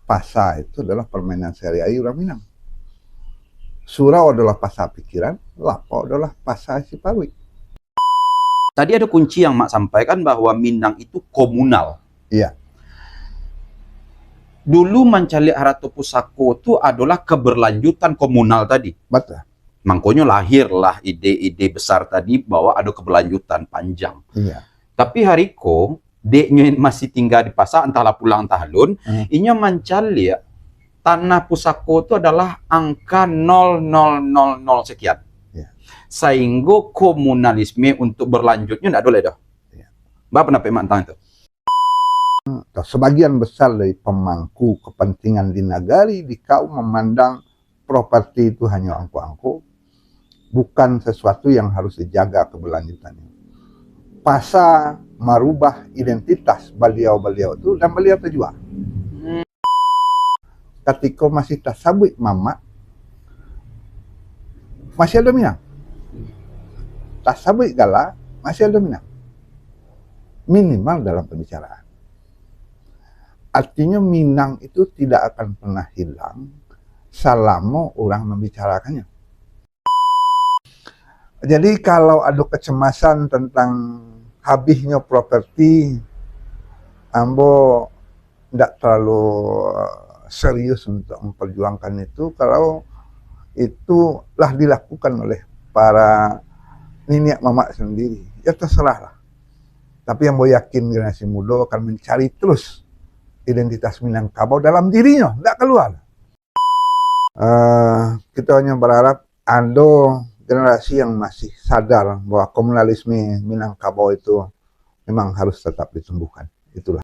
Pasa itu adalah permainan sehari-hari orang Minang. Surau adalah pasa pikiran, lapo adalah pasa sipawi. Tadi ada kunci yang Mak sampaikan bahwa Minang itu komunal. Iya. Dulu Mancalik Haratu Pusako itu adalah keberlanjutan komunal tadi. Betul. Makanya lahirlah ide-ide besar tadi bahwa ada keberlanjutan panjang. Iya. Tapi hariko, deknya masih tinggal di pasar, entahlah pulang entah halun, inya Mancalik tanah Pusako itu adalah angka 0000 sekian. Iya. Sehingga komunalisme untuk berlanjutnya tidak boleh dah. Iya. Bapak pendapat Mak tentang itu? Sebagian besar dari pemangku kepentingan di negari di kaum memandang properti itu hanya angko-angko, bukan sesuatu yang harus dijaga keberlanjutannya. Pasa merubah identitas beliau-beliau itu dan beliau terjual. Ketika masih tasabui mama, masih ada Minang. Tasabui gala, masih ada Minang. Minimal dalam pembicaraan. Artinya Minang itu tidak akan pernah hilang selama orang membicarakannya. Jadi kalau ada kecemasan tentang habisnya properti, ambo tidak terlalu serius untuk memperjuangkan itu kalau itulah dilakukan oleh para nenek mamak sendiri. Ya terserahlah. Tapi yang mau yakin generasi muda akan mencari terus identitas Minangkabau dalam dirinya, tidak keluar. Kita hanya berharap ada generasi yang masih sadar bahwa komunalisme Minangkabau itu memang harus tetap ditumbuhkan. Itulah.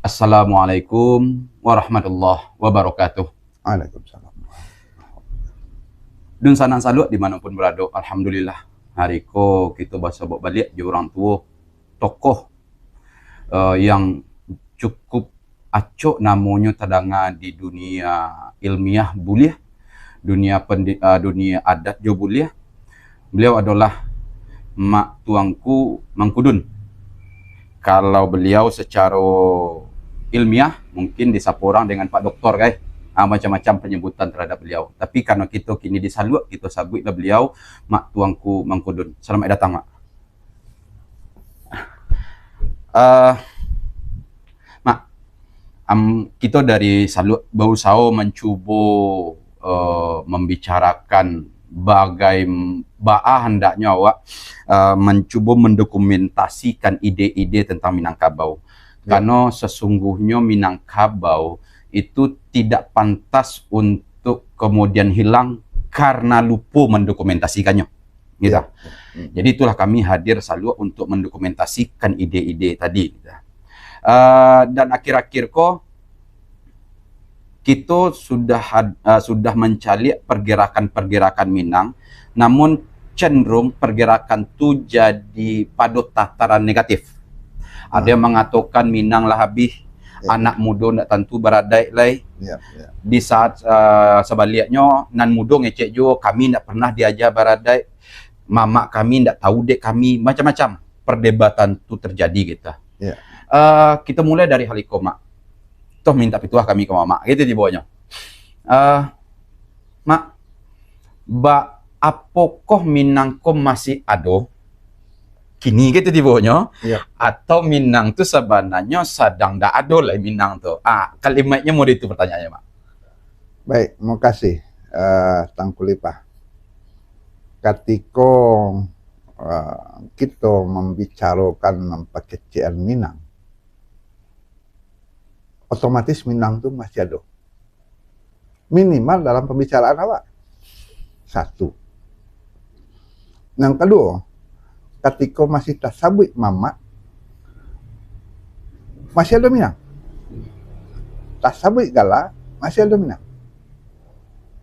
Assalamualaikum warahmatullahi wabarakatuh. Waalaikumsalam. Dun sanan salut dimanapun berada, alhamdulillah. Hari ko kita bahasa balik di orang tua tokoh yang cukup acok namanya tadanga di dunia ilmiah buliah, dunia adat jo buliah. Beliau adalah mak tuangku Mangkudun. Kalau beliau secara ilmiah mungkin disapa orang dengan Pak Doktor guys. Macam-macam penyebutan terhadap beliau. Tapi karena kita kini disalut, kita sabutlah beliau mak tuangku Mangkudun. Selamat datang, Mak. Mak, kita dari salut berusaha mencuba membicarakan hendaknya awak mencuba mendokumentasikan ide-ide tentang Minangkabau. Karena sesungguhnya Minangkabau itu tidak pantas untuk kemudian hilang karena lupa mendokumentasikannya. Gitu. Jadi itulah kami hadir selalu untuk mendokumentasikan ide-ide tadi. Dan akhir-akhir kok kita sudah mencari pergerakan-pergerakan Minang, namun cenderung pergerakan itu jadi pada tataran negatif. Ada yang mengatakan Minang lah habis, anak muda nak tentu beradai lai. Di saat sebaliknya nan muda ngecek jo, kami nak pernah diajar beradai, mamak kami nak tahu dek kami, macam-macam perdebatan tu terjadi gitu. Kita mulai dari haliko mak. Toh minta pituah kami ke mamak gitu di bawahnya. Mak, apakah Minang ko masih ada kini gitu di bawahnya, atau Minang tu sebenarnya sedang tak ada lah Minang tu. Kalimatnya mau itu pertanyaannya, Mak. Baik, terima kasih Tangku Lipah. Ketika kita membicarakan memperkecil Minang, otomatis Minang tu masih ada. Minimal dalam pembicaraan awak. Satu. Yang kedua, ketika masih tasabui mama, masih ada Minang. Tasabui gala, masih ada Minang.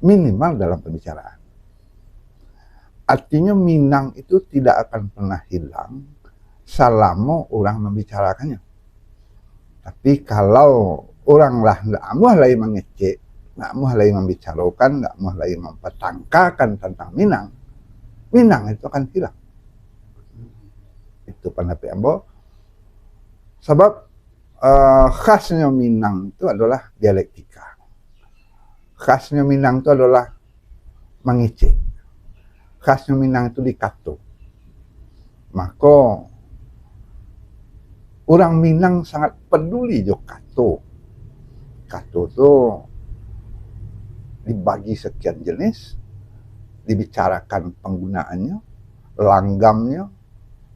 Minimal dalam pembicaraan. Artinya Minang itu tidak akan pernah hilang selama orang membicarakannya. Tapi kalau orang lah nggak mau lagi mengecek, nggak mau lagi membicarakan, nggak mau lagi mempertangkakan tentang Minang, Minang itu akan hilang. Itu pendapat Ambo. Sebab khasnya Minang itu adalah dialektika. Khasnya Minang itu adalah mengecek. Khasnya Minang itu dikato. Maka orang Minang sangat peduli jo kato. Kato itu dibagi sekian jenis, dibicarakan penggunaannya, langgamnya,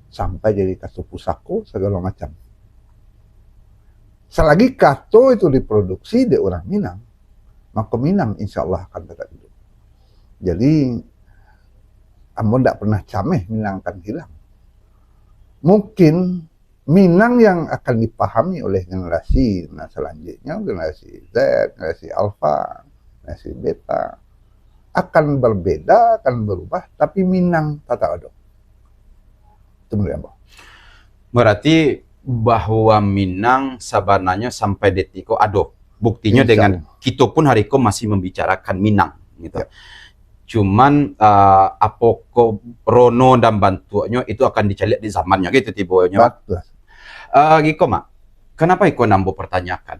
sampai jadi kato pusako, segala macam. Selagi kato itu diproduksi di orang Minang, maka Minang insya Allah akan tetap hidup. Jadi, Ambo tidak pernah cameh Minang akan hilang. Mungkin Minang yang akan dipahami oleh generasi selanjutnya, generasi Z, generasi Alpha, generasi Beta, akan berbeda, akan berubah, tapi Minang tetap ada. Itu menurut Ambo. Berarti bahwa Minang sebenarnya sampai detik ado. Buktinya Insya dengan Allah. kita pun hari ko masih membicarakan Minang gitu. Ya. Cuman apoko Rono dan bantuannya itu akan dicari di zamannya gitu tibonya. Betul. Giko mak, kenapa Iko nambo pertanyakan?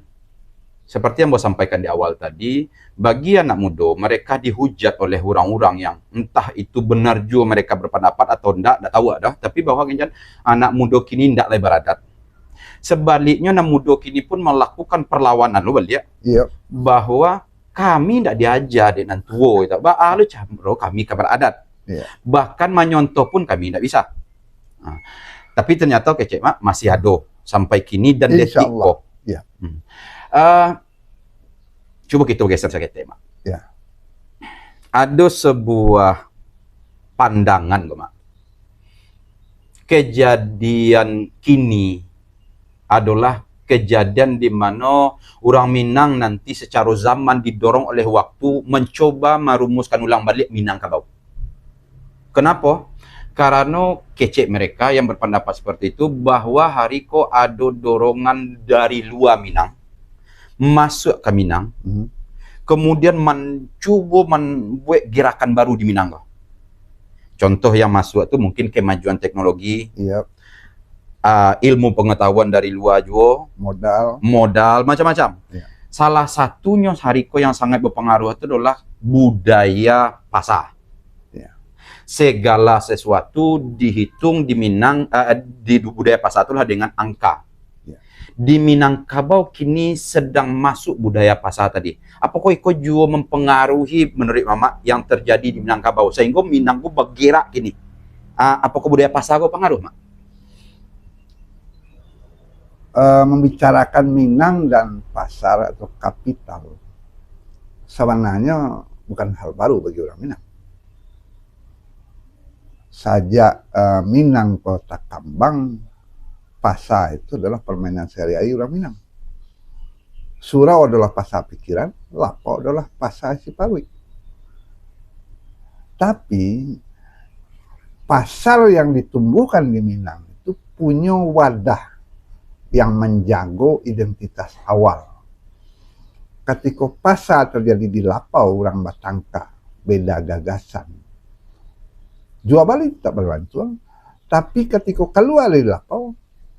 Seperti yang Bo sampaikan di awal tadi, bagi anak muda, mereka dihujat oleh orang-orang yang entah itu benar juga mereka berpendapat atau enggak tahu ada. Tapi bahwa anak muda kini enggak lebar adat. Sebaliknya anak muda kini pun melakukan perlawanan, lo balik Iya. bahwa kami tidak diajar dengan tua, itu. Lu cambro kami kabar adat. Iya. Bahkan menyontoh pun kami tidak bisa. Nah, tapi ternyata kecek mak masih ada sampai kini dan Insya detik Allah. kok. Iya. Coba kita geser sedikit tema. Ya. Ada sebuah pandangan, mak. Kejadian kini adalah kejadian di mana orang Minang nanti secara zaman didorong oleh waktu mencoba merumuskan ulang balik Minangkabau. Kenapa? Karena kecek mereka yang berpendapat seperti itu bahwa hari ko ada dorongan dari luar Minang masuk ke Minang, kemudian mencoba membuat gerakan baru di Minang. Contoh yang masuk itu mungkin kemajuan teknologi, Iya. Ilmu pengetahuan dari luar juga, modal macam-macam. Iya. Salah satunya hariko yang sangat berpengaruh itu adalah budaya pasar. Iya. Segala sesuatu dihitung di Minang, di budaya pasar itulah dengan angka. Iya. Di Minangkabau kini sedang masuk budaya pasar tadi. Apakah itu juga mempengaruhi menurut Mama yang terjadi di Minangkabau sehingga Minangku bergerak kini? Apakah budaya pasar itu pengaruh, Mak? Membicarakan Minang dan pasar atau kapital sebenarnya bukan hal baru bagi orang Minang. Sejak Minang Kota Kambang, pasar itu adalah permainan sehari-hari orang Minang. Surau adalah pasar pikiran, Lapau adalah pasar Cipawi. Tapi pasar yang ditumbuhkan di Minang itu punya wadah yang menjaga identitas awal. Ketika pasar terjadi di Lapau, orang Batangka, beda gagasan. Jual balik tak berbantuan, tapi ketika keluar dari Lapau,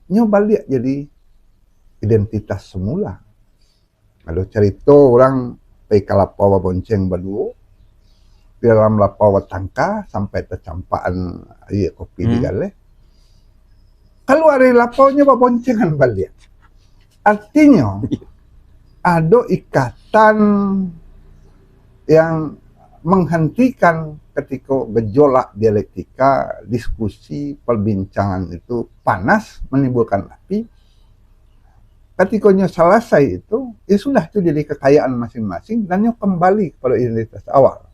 balik jadi identitas semula. Ada cerita orang pergi ke Lapau bonceng berdua, di dalam Lapau Batangka sampai tercampaan kopi di Galeh. Keluar dari Lapaunya boncengan balik. Artinya ada ikatan yang menghentikan ketika gejolak dialektika, diskusi, perbincangan itu panas, menimbulkan api. Ketika selesai itu, ya sudah itu jadi kekayaan masing-masing dan kembali kepada identitas awal.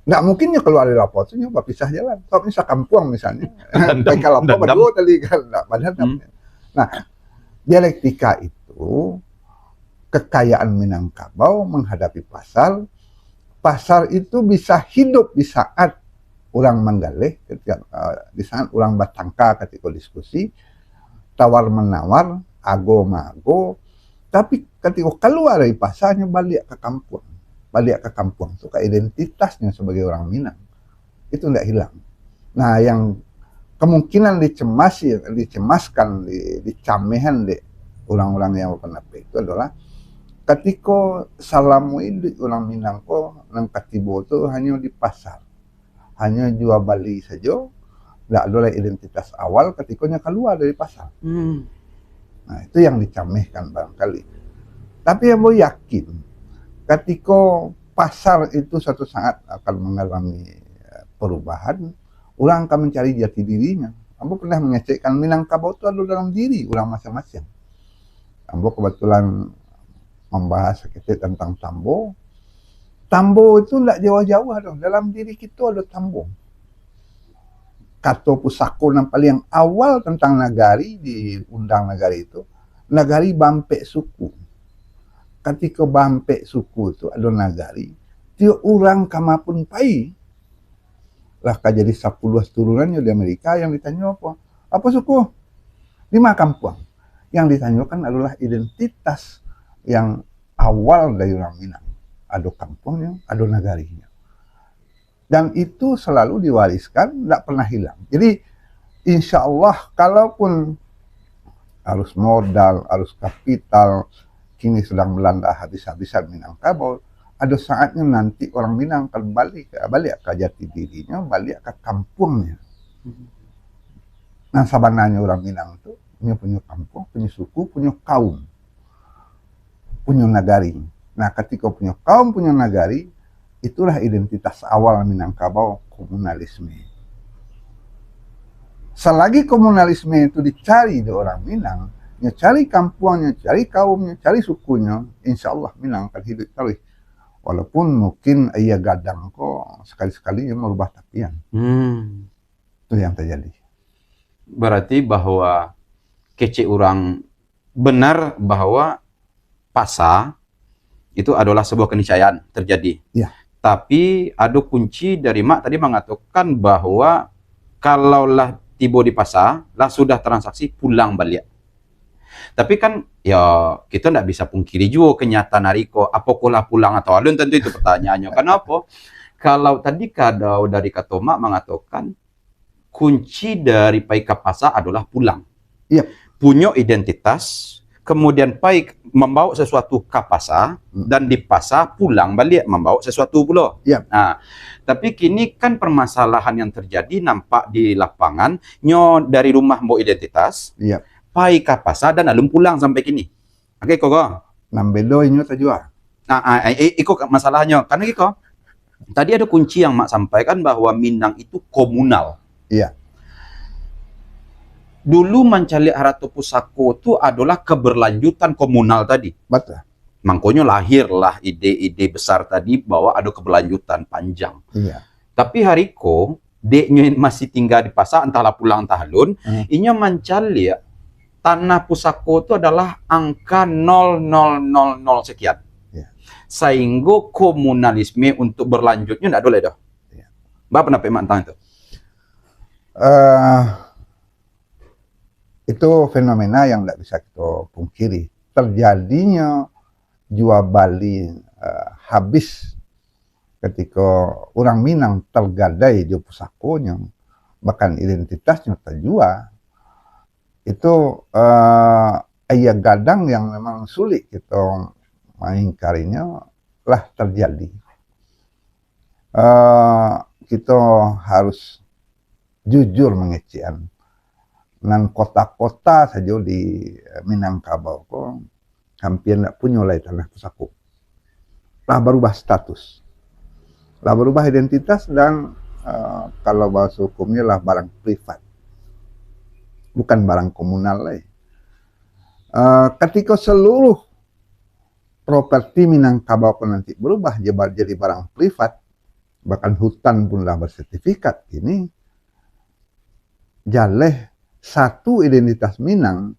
Nggak mungkin keluar dari Lapau itu nyoba pisah jalan. Kalau misalnya kampung misalnya, mereka Lapau berdua tadi kan, nah dialektika itu kekayaan Minangkabau menghadapi pasar. Pasar itu bisa hidup di saat orang menggalih ketika di sana orang bertangka ketika diskusi tawar menawar ago mago, tapi ketika keluar dari pasarnya balik ke kampung itu ke identitasnya sebagai orang Minang itu tidak hilang. Nah yang kemungkinan dicemaskan, dicamehan di orang-orang yang pendapat itu adalah ketika salamu itu orang Minang ko nang katibo itu hanya di pasar, hanya jual beli saja, tidak ada identitas awal ketikanya keluar dari pasar. Nah itu yang dicamehkan barangkali. Tapi yang mau yakin, ketika pasar itu suatu saat akan mengalami perubahan, orang akan mencari jati dirinya. Ambo pernah mengecekkan Minangkabau itu ada dalam diri orang masing-masing. Ambo kebetulan membahas sedikit tentang Tambo. Tambo itu tidak jauh-jauh dong. Dalam diri kita ada Tambo. Kata pusako yang paling awal tentang nagari di undang nagari itu, nagari Bampe suku. Ketika Bampe suku itu ada nagari, dia orang kamapun pai. Lah jadi 10 turunannya di Amerika yang ditanya apa? Apa suku? 5 kampung. Yang ditanyakan adalah identitas yang awal dari orang Minang. Ada kampungnya, ada nagarinya. Dan itu selalu diwariskan, tidak pernah hilang. Jadi insya Allah kalaupun arus modal, arus kapital, kini sedang melanda habis-habisan Minangkabau, ada saatnya nanti orang Minang akan balik ke jati dirinya, balik ke kampungnya. Nah sabananya orang Minang itu punya kampung, punya suku, punya kaum, punya nagari. Nah ketika punya kaum, punya nagari, itulah identitas awal Minangkabau, komunalisme. Selagi komunalisme itu dicari di orang Minang, cari kampungnya, cari kaumnya, cari sukunya, insya Allah Minang akan hidup terus. Walaupun mungkin ia gadang kok sekali-sekali merubah tapian. Itu yang terjadi. Berarti bahwa kece orang benar bahwa pasar itu adalah sebuah keniscayaan terjadi. Ya. Tapi ada kunci dari Mak tadi mengatakan bahwa kalaulah tiba di pasar, lah sudah transaksi pulang balik. Tapi kan ya kita tidak bisa pungkiri juga kenyataan Nariko apakulah pulang atau alun, tentu itu pertanyaannya. Kenapa? Kalau tadi kadau dari Katomak mengatakan kunci dari pai ke pasar adalah pulang. Iya. Punya identitas, kemudian pai membawa sesuatu ke pasar dan di pasar pulang balik membawa sesuatu pula. Iya. Nah, tapi kini kan permasalahan yang terjadi nampak di lapangan nyo dari rumah mau identitas. Iya. Pai ke pasar dan alun pulang sampai kini. Oke, kok. Nambedo ini tajua. Nah, ikut masalahnya. Karena kiko, tadi ada kunci yang Mak sampaikan bahwa Minang itu komunal. Iya. Dulu Mancalik Haratu Pusako itu adalah keberlanjutan komunal tadi. Betul. Makanya lahirlah ide-ide besar tadi bahwa ada keberlanjutan panjang. Iya. Tapi hariko, deknya masih tinggal di pasar, entahlah pulang entah alun, inya Mancalik tanah Pusako itu adalah angka 0000 sekian. Ya. Sehingga komunalisme untuk berlanjutnya tidak boleh dah. Ya. Mbak pendapat Mak tentang itu? Itu fenomena yang tidak bisa kita pungkiri. Terjadinya jual beli habis ketika orang Minang tergadai di Pusakonya, bahkan identitasnya terjual. Itu ayah gadang yang memang sulit kita mengingkarinya lah terjadi. Kita harus jujur mengecian. Nan kota-kota saja di Minangkabau kok hampir tidak punya lagi tanah Pusako. Lah berubah status, lah berubah identitas dan kalau bahasa hukumnya lah barang privat. Bukan barang komunal lagi. Ketika seluruh properti Minangkabau nanti berubah jadi barang privat, bahkan hutan pun lah bersertifikat, ini jaleh satu identitas Minang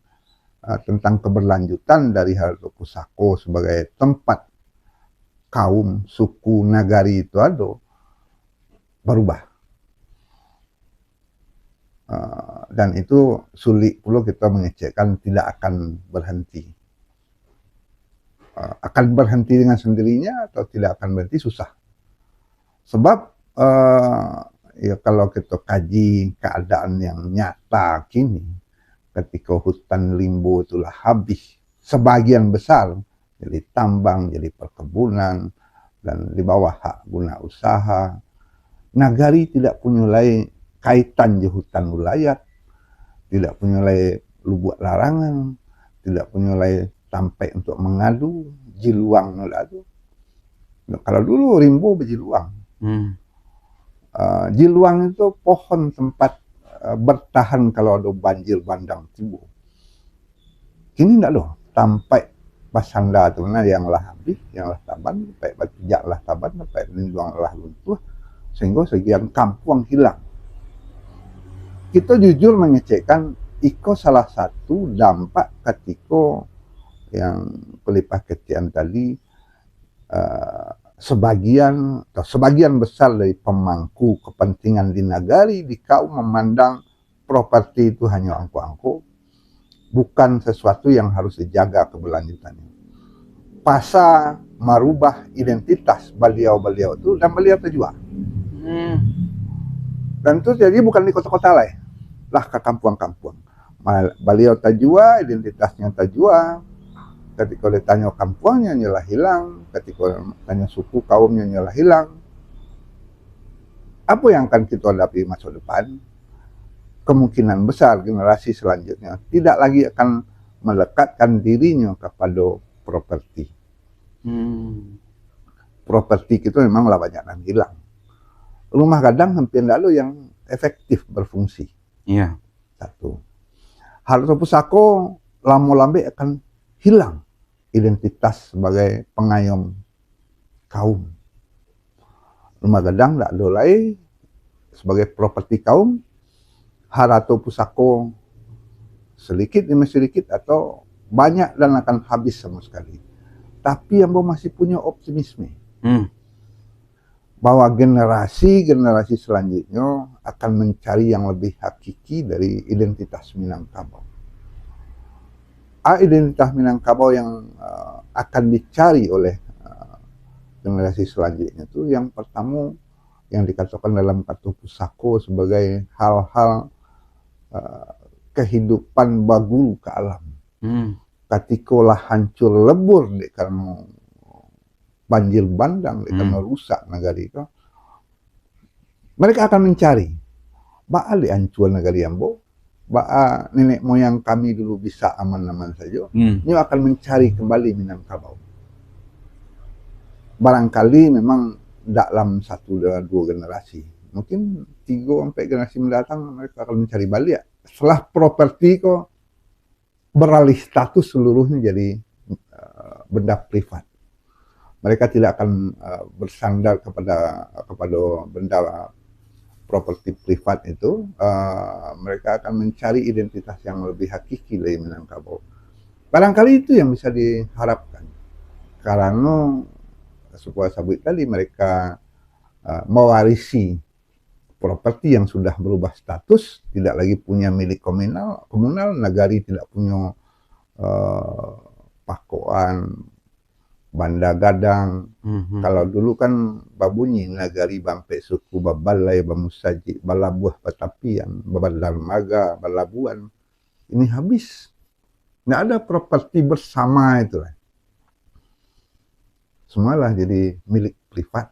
tentang keberlanjutan dari Haratu Pusako sebagai tempat kaum, suku, nagari itu ada berubah. Dan itu sulit pula kita mengecekkan, tidak akan berhenti. Akan berhenti dengan sendirinya atau tidak akan berhenti, susah. Sebab ya kalau kita kaji keadaan yang nyata kini, ketika hutan limbo itulah habis, sebagian besar jadi tambang, jadi perkebunan, dan di bawah hak guna usaha. Nagari tidak punya lagi kaitan di hutan wilayah, tidak punya lagi lubuk larangan, tidak punya lagi sampai untuk mengadu, jiluang itu. Kalau dulu rimbo berjiluang. Jiluang itu pohon tempat bertahan kalau ada banjir bandang timbul. Kini tidak loh, sampai pasanda tu mana yang lah habis, yang lah taban, sampai batijak lah taban, sampai lindung lah luntuh, sehingga sekian kampung hilang. Kita jujur mengecekkan, iko salah satu dampak ketika yang pelipah ketian tadi, sebagian besar dari pemangku kepentingan di nagari, di kaum memandang properti itu hanya angko-angko, bukan sesuatu yang harus dijaga keberlanjutannya. Pasca merubah identitas beliau-beliau itu, dan beliau terjual. Dan itu jadi bukan di kota-kota lain, lah ke kampung-kampung. Beliau terjual, identitasnya terjual. Ketika ditanya kampungnya nyalah hilang, ketika tanya suku kaumnya nyalah hilang. Apa yang akan kita hadapi masa depan? Kemungkinan besar generasi selanjutnya tidak lagi akan melekatkan dirinya kepada properti. Properti itu memanglah banyak yang hilang. Rumah gadang hampir tidak ada yang efektif berfungsi. Iya. Satu. Harta pusako lama-lambe akan hilang identitas sebagai pengayom kaum. Rumah gadang tidak ada lagi sebagai properti kaum. Harta pusako sedikit demi sedikit atau banyak dan akan habis sama sekali. Tapi yang masih punya optimisme bahwa generasi selanjutnya akan mencari yang lebih hakiki dari identitas Minangkabau. Identitas Minangkabau yang akan dicari oleh generasi selanjutnya itu yang pertama yang dikatakan dalam kata pusako sebagai hal-hal kehidupan bagul ke alam. Ketika lah hancur lebur karena banjir bandang, karena rusak negari itu, mereka akan mencari ba'a hancur negari Ambo, ba'a nenek moyang kami dulu bisa aman-aman saja, ini akan mencari kembali Minangkabau. Barangkali memang dalam 1-2 generasi, mungkin 3-4 generasi mendatang mereka akan mencari balik. Setelah properti kok beralih status seluruhnya jadi benda privat. Mereka tidak akan bersandar kepada benda properti privat itu. Mereka akan mencari identitas yang lebih hakiki dari Minangkabau. Barangkali itu yang bisa diharapkan. Karena supaya sabut tadi mereka mewarisi properti yang sudah berubah status, tidak lagi punya milik komunal, nagari tidak punya pakoan, banda gadang. Kalau dulu kan babunyi nagari bampe suku babalai bamusaji balabuah petapian babadarmaga balabuan. Ini habis, nggak ada properti bersama itu. Semualah jadi milik privat.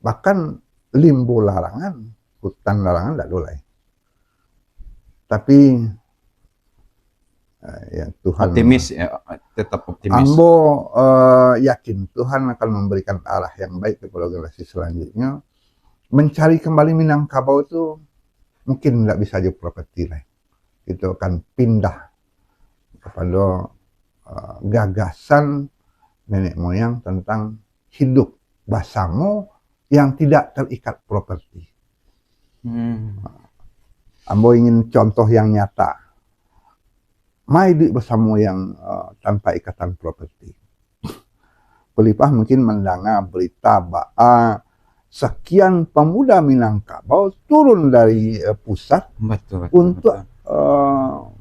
Bahkan limbo larangan, hutan larangan tidak boleh. Tapi ya Tuhan Optimis ya, tetap optimis. Ambo yakin Tuhan akan memberikan arah yang baik kepada generasi selanjutnya. Mencari kembali Minangkabau itu mungkin tidak bisa jadi properti lain. Itu akan pindah kepada gagasan nenek moyang tentang hidup bersama yang tidak terikat properti. Ambo ingin contoh yang nyata. Mai hidup bersama yang tanpa ikatan properti. Pelipah mungkin mendengar berita bahwa sekian pemuda Minangkabau turun dari pusat Betul, untuk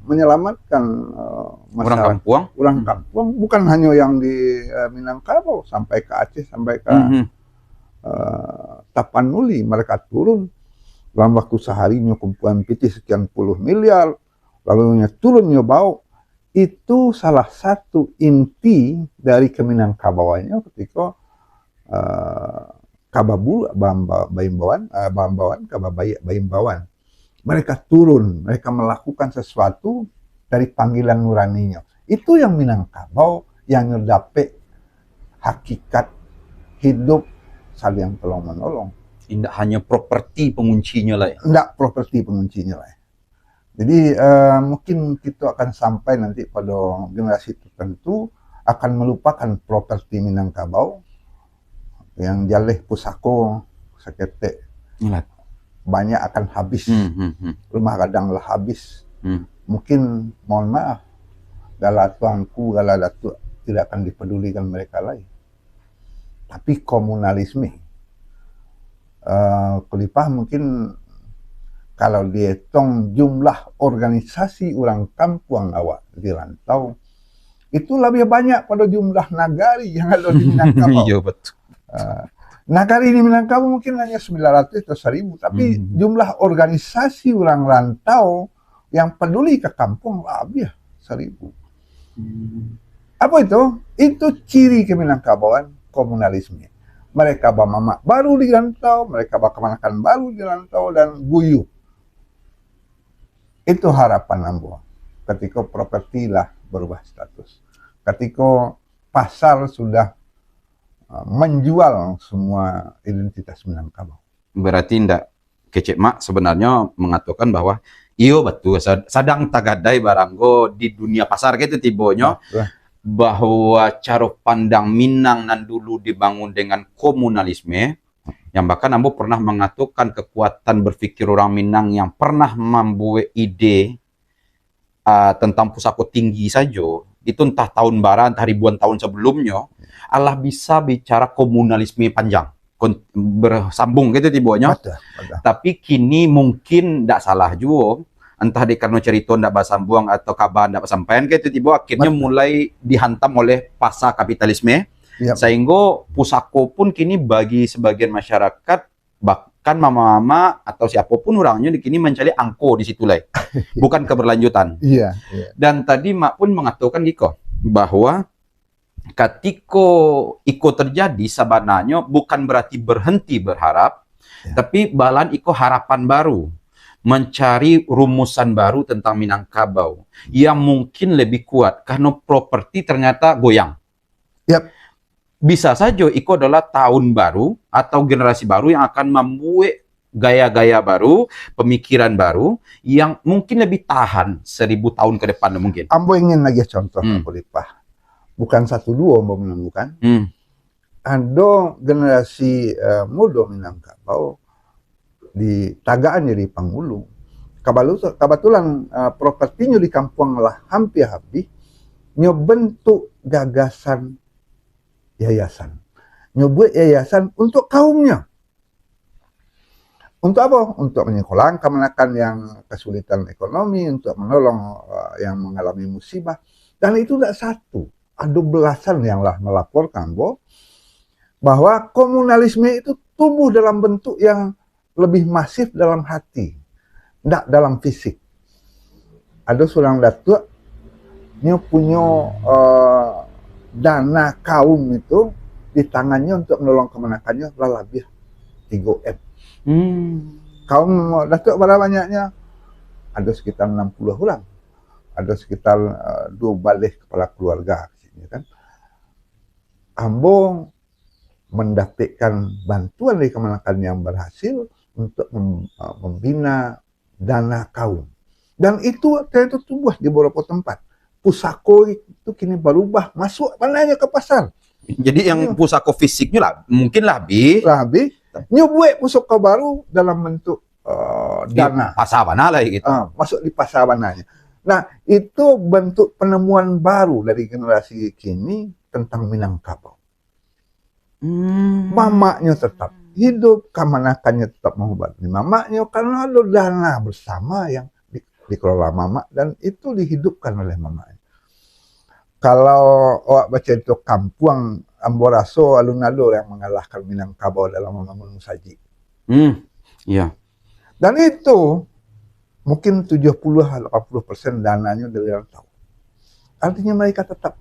menyelamatkan orang masyarakat kampung. orang kampung, bukan hanya yang di Minangkabau, sampai ke Aceh, sampai ke Tapanuli. Mereka turun dalam waktu sehari kumpulan piti sekian puluh miliar, lalu turun bau. Itu salah satu inti dari keminangkabauannya ketika kababul baimbawan mereka turun, mereka melakukan sesuatu dari panggilan nuraninya. Itu yang Minangkabau yang ngedape hakikat hidup saling tolong menolong. Tidak hanya properti penguncinya lah ya. Tidak properti penguncinya lah. Jadi mungkin kita akan sampai nanti pada generasi tertentu akan melupakan properti Minangkabau yang jaleh pusako seketek banyak akan habis. Rumah kadang lah habis. Mungkin mohon maaf, gala tuanku, gala datuk tidak akan dipedulikan mereka lagi. Tapi komunalisme, Kulipah mungkin kalau dihitung jumlah organisasi orang kampung awak di rantau, itu lebih banyak pada jumlah nagari yang ada di Minangkabau. Iya betul. Nagari di Minangkabau mungkin hanya 900 atau 1000, tapi jumlah organisasi orang rantau yang peduli ke kampung lebih 1000. Apa itu? Itu ciri keminangkabauan komunalisme. Mereka bawa baru di rantau, mereka bawa kemanakan baru di rantau, dan guyup. Itu harapan ambo. Ketika properti lah berubah status. Ketika pasar sudah menjual semua identitas Minangkabau. Berarti ndak kecek mak sebenarnya mengatakan bahwa iyo betul sadang tagadai baranggo di dunia pasar gitu tibonya bahwa cara pandang Minang nan dulu dibangun dengan komunalisme yang bahkan ambo pernah mengatakan kekuatan berpikir orang Minang yang pernah membuat ide tentang pusako tinggi saja itu entah tahun bara entah ribuan tahun sebelumnya Allah bisa bicara komunalisme panjang bersambung gitu tibonya. Tapi kini mungkin tidak salah juga entah karena cerita tidak bersambung atau kabar tidak bersampaian gitu tiba akhirnya mulai dihantam oleh pasar kapitalisme. Sehingga pusako pun kini bagi sebagian masyarakat bahkan mama-mama atau siapapun orangnya di kini mencari angko di situ lah. Bukan keberlanjutan. Dan tadi mak pun mengatakan Giko bahwa ketika iko terjadi sebenarnya bukan berarti berhenti berharap, tapi balan iko harapan baru, mencari rumusan baru tentang Minangkabau yang mungkin lebih kuat karena properti ternyata goyang. Bisa saja iko adalah tahun baru atau generasi baru yang akan membuat gaya-gaya baru, pemikiran baru yang mungkin lebih tahan 1000 tahun ke depan mungkin. Ambo ingin lagi contoh Kulipah. Bukan 1-2 mau menemukan. Ada generasi muda Minangkabau di tagaan jadi Panghulu. Kebetulan propertinya di kampung lah hampir habis. Nyobentuk gagasan yayasan. Nyobuat yayasan untuk kaumnya. Untuk apa? Untuk menyekolahkan kemenakan yang kesulitan ekonomi, untuk menolong yang mengalami musibah. Dan itu tidak satu. Ada belasan yang lah melaporkan bahwa komunalisme itu tumbuh dalam bentuk yang lebih masif dalam hati, tidak dalam fisik. Ada seorang datuk, dia punya dana kaum itu di tangannya untuk menolong kemenakannya lebih 3M. Kaum datuk berapa banyaknya? Ada sekitar 60 orang. Ada sekitar 2 balik kepala keluarga. Kan? Ambo mendapatkan bantuan dari kemenakan yang berhasil untuk membina dana kaum. Dan itu ternyata tumbuh di beberapa tempat. Pusako itu kini berubah, masuk panahnya ke pasar. Jadi yang pusako fisiknya lah, mungkin lebih. Nyobuat pusako baru dalam bentuk dana. Pasabana lah gitu. Masuk di pasabananya. Nah, itu bentuk penemuan baru dari generasi kini tentang Minangkabau. Mamaknya tetap. hidup, kamanakannya tetap mengobati mamaknya karena ada dana bersama yang dikelola mamak dan itu dihidupkan oleh mamaknya. Kalau awak baca itu Kampuang Amboraso alun-alun yang mengalahkan Minangkabau dalam membangun musaji. Iya. Dan itu mungkin 70-80% dananya dari orang tahu. Artinya mereka tetap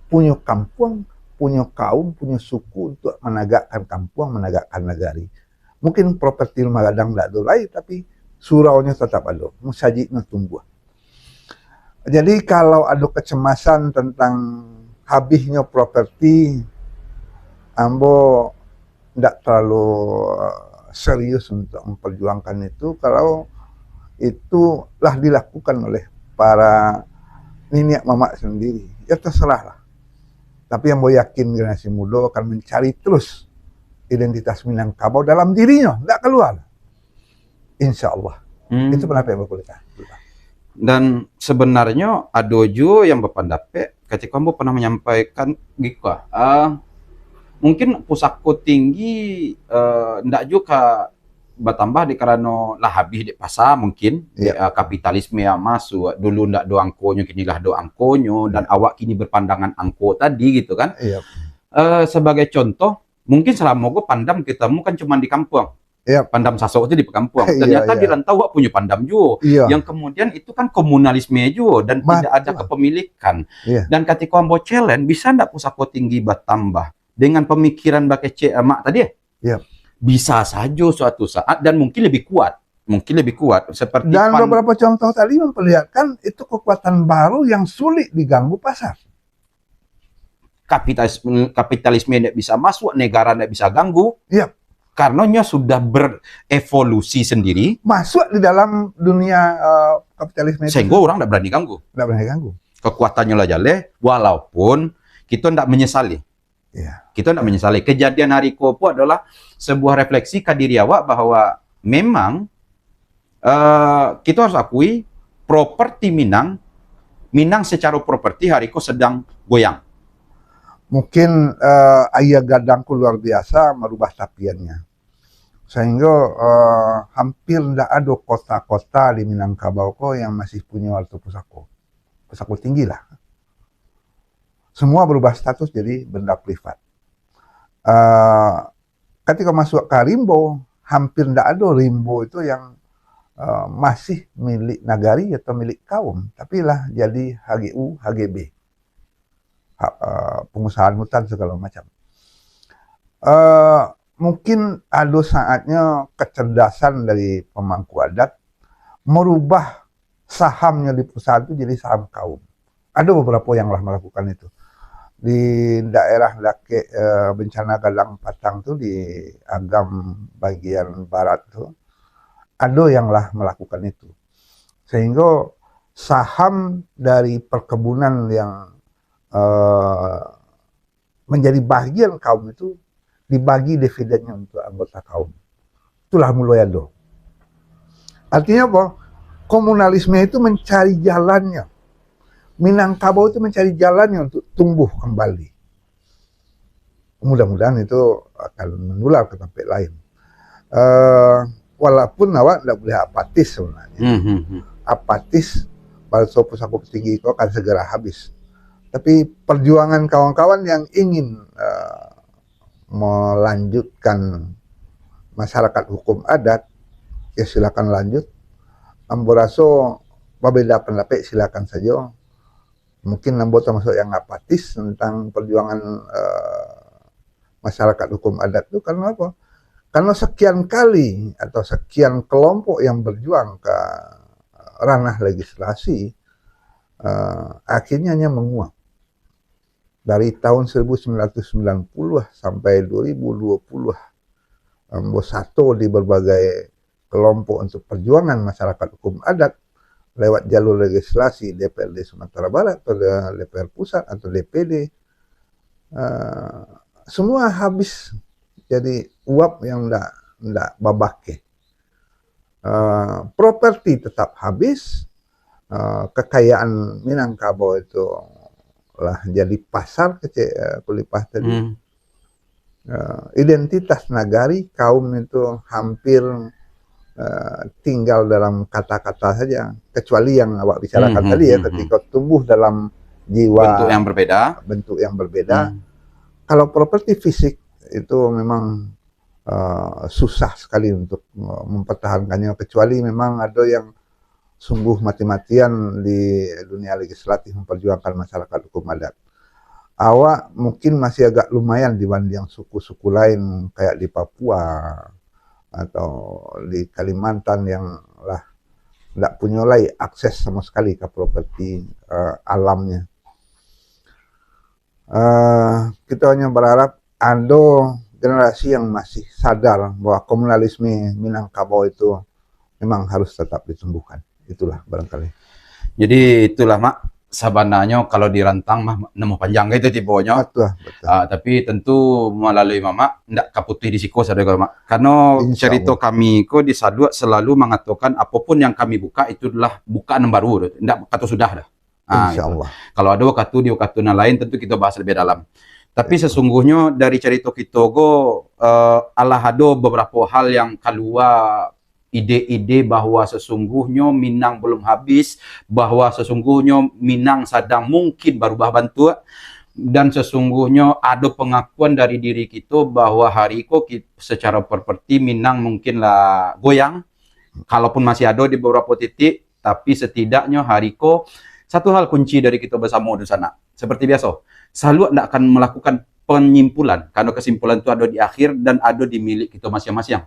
punya kampuang, punya kaum, punya suku untuk menegakkan kampuang, menegakkan negari. Mungkin properti Magadang tidak dolai, tapi suraunya tetap ada, musajinya tumbuh. Jadi kalau ada kecemasan tentang habisnya properti, ambo tidak terlalu serius untuk memperjuangkan itu kalau itulah dilakukan oleh para nenek mamak sendiri. Ya terserah lah. Tapi yang mau yakin generasi muda akan mencari terus identitas Minangkabau dalam dirinya, tidak keluar. Insya Allah. Itu pendapat yang berkualitas. Dan sebenarnya ada juga yang berpendapat ketika kamu pernah menyampaikan gitu, mungkin pusako tinggi ndak juga bertambah di karena lah habis di pasar mungkin kapitalisme yang masuk dulu ndak do angkonya kini lah do angkonya dan awak kini berpandangan angko tadi gitu kan. Sebagai contoh mungkin selama gue pandam ketemu kan cuma di kampung. Pandam Sasok itu di kampung. Ternyata di rantau wak punya pandam juga. Yang kemudian itu kan komunalisme juga dan tidak ada kepemilikan. Dan ketika ambo challenge bisa ndak pusako tinggi bertambah dengan pemikiran bakai mak tadi bisa saja suatu saat dan mungkin lebih kuat. Seperti dan beberapa contoh tadi memperlihatkan itu kekuatan baru yang sulit diganggu pasar. Kapitalisme tidak bisa masuk, negara tidak bisa ganggu. Karenanya sudah berevolusi sendiri. Masuk di dalam dunia kapitalisme itu. Sehingga orang tidak berani ganggu. Tidak berani ganggu. Kekuatannya lah jale, walaupun kita tidak menyesali. Kita tidak menyesali. Kejadian hari Kopo adalah sebuah refleksi ke diri awak bahwa memang kita harus akui properti Minang secara properti hari Ko sedang goyang. Mungkin ayah gadangku luar biasa merubah tapiannya. Sehingga hampir tidak ada kota-kota di Minangkabau yang masih punya waktu pusako tinggi lah. Semua berubah status jadi benda privat. Ketika masuk ke Rimbo, hampir tidak ada Rimbo itu yang masih milik nagari atau milik kaum. Tapi lah jadi HGU, HGB. Pengusahaan hutan segala macam. Mungkin ada saatnya kecerdasan dari pemangku adat merubah sahamnya di perusahaan itu jadi saham kaum. Ada beberapa yang lah melakukan itu. Di daerah bencana Galang Patang tuh di Agam bagian barat tuh ada yang lah melakukan itu. Sehingga saham dari perkebunan yang menjadi bagian kaum itu dibagi dividennya untuk anggota kaum. Itulah mulai ada. Artinya apa? Komunalisme itu mencari jalannya. Minangkabau itu mencari jalannya untuk tumbuh kembali. Mudah-mudahan itu akan menular ke tempat lain. Walaupun awak tidak boleh apatis sebenarnya. Apatis pada pusako tinggi itu akan segera habis. Tapi perjuangan kawan-kawan yang ingin melanjutkan masyarakat hukum adat, ya silakan lanjut. Amboraso berbeda pendapat silakan saja. Mungkin Ambo termasuk yang apatis tentang perjuangan masyarakat hukum adat itu karena apa? Karena sekian kali atau sekian kelompok yang berjuang ke ranah legislasi akhirnya hanya menguap. Dari tahun 1990 sampai 2020, Ambo satu di berbagai kelompok untuk perjuangan masyarakat hukum adat lewat jalur legislasi DPRD Sumatera Barat atau DPR Pusat atau DPD. Semua habis jadi uap yang tidak babake. Properti tetap habis, kekayaan Minangkabau itu lah jadi pasar kulipah tadi. identitas nagari kaum itu hampir tinggal dalam kata-kata saja, kecuali yang awak bicarakan tadi ya, ketika tumbuh dalam jiwa bentuk yang berbeda. Kalau properti fisik itu memang susah sekali untuk mempertahankannya, kecuali memang ada yang sungguh mati-matian di dunia legislatif memperjuangkan masyarakat hukum adat. Awak mungkin masih agak lumayan dibanding suku-suku lain kayak di Papua atau di Kalimantan yang lah tidak punya lagi akses sama sekali ke properti alamnya. Kita hanya berharap ada generasi yang masih sadar bahwa komunalisme Minangkabau itu memang harus tetap ditumbuhkan. Itulah barangkali. Jadi itulah Mak, sebenarnya kalau dirantang mah nemu panjang itu tipenya. Betul. Tapi tentu melalui Mama ndak kaputih di siko sadar Mak. Karena cerita kami ko di Sadua selalu mengatakan apapun yang kami buka itu adalah bukaan baru, ndak kata sudah dah. Insyaallah. Gitu. Kalau ada waktu lain tentu kita bahas lebih dalam. Tapi sesungguhnya dari cerita kita go Allah ada beberapa hal yang keluar ide-ide bahwa sesungguhnya Minang belum habis, bahwa sesungguhnya Minang sedang mungkin berubah bentuk, dan sesungguhnya ada pengakuan dari diri kita bahwa hari ini secara properti Minang mungkinlah goyang, kalaupun masih ada di beberapa titik, tapi setidaknya hari ini satu hal kunci dari kita bersama di sana. Seperti biasa, selalu tidak akan melakukan penyimpulan, karena kesimpulan itu ada di akhir dan ada di milik kita masing-masing.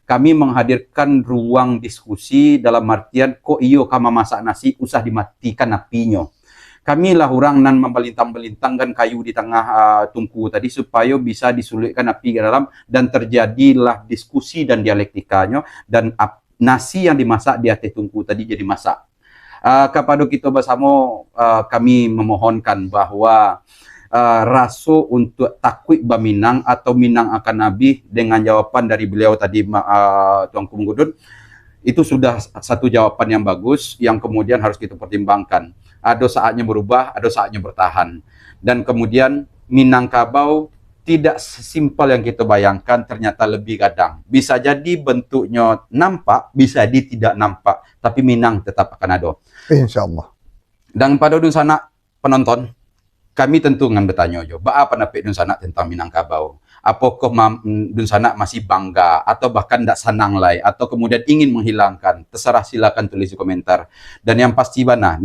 Kami menghadirkan ruang diskusi dalam artian kok iyo kama masak nasi usah dimatikan apinya. Kami lah orang nan membelintang-belintangkan kayu di tengah tungku tadi supaya bisa disulitkan api ke dalam dan terjadilah diskusi dan dialektikanya dan nasi yang dimasak di atas tungku tadi jadi masak. Kepada kita bersama kami memohonkan bahwa raso untuk takwik Minang atau Minang akan Nabi dengan jawaban dari beliau tadi Tuan Kumgudun itu sudah satu jawaban yang bagus yang kemudian harus kita pertimbangkan. Ada saatnya berubah, ada saatnya bertahan. Dan kemudian Minangkabau tidak sesimpel yang kita bayangkan, ternyata lebih gadang. Bisa jadi bentuknya nampak, bisa jadi tidak nampak, tapi Minang tetap akan ada. Insyaallah. Dan pada dun sana penonton, kami tentu akan bertanya juga, apa pendapat dun sana tentang Minangkabau? Apakah dun sana masih bangga atau bahkan tidak senang lagi atau kemudian ingin menghilangkan? Terserah, silakan tulis di komentar. Dan yang pasti bana,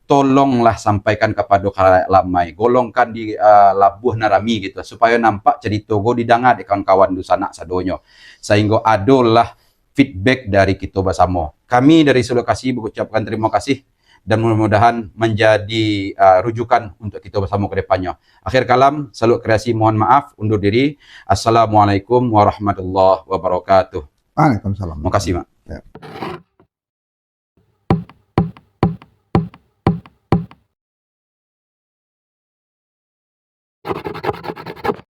tolonglah sampaikan kepada khalayak lamai, golongkan di labuh narami gitu supaya nampak cerita go didengar di kawan-kawan dun sana sadonyo. Sehingga adalah feedback dari kita bersama. Kami dari Sulawesi mengucapkan terima kasih dan mudah-mudahan menjadi rujukan untuk kita bersama ke depannya. Akhir kalam, Salut Kreasi mohon maaf, undur diri. Assalamualaikum warahmatullahi wabarakatuh. Waalaikumsalam. Terima kasih, Mak. Ya.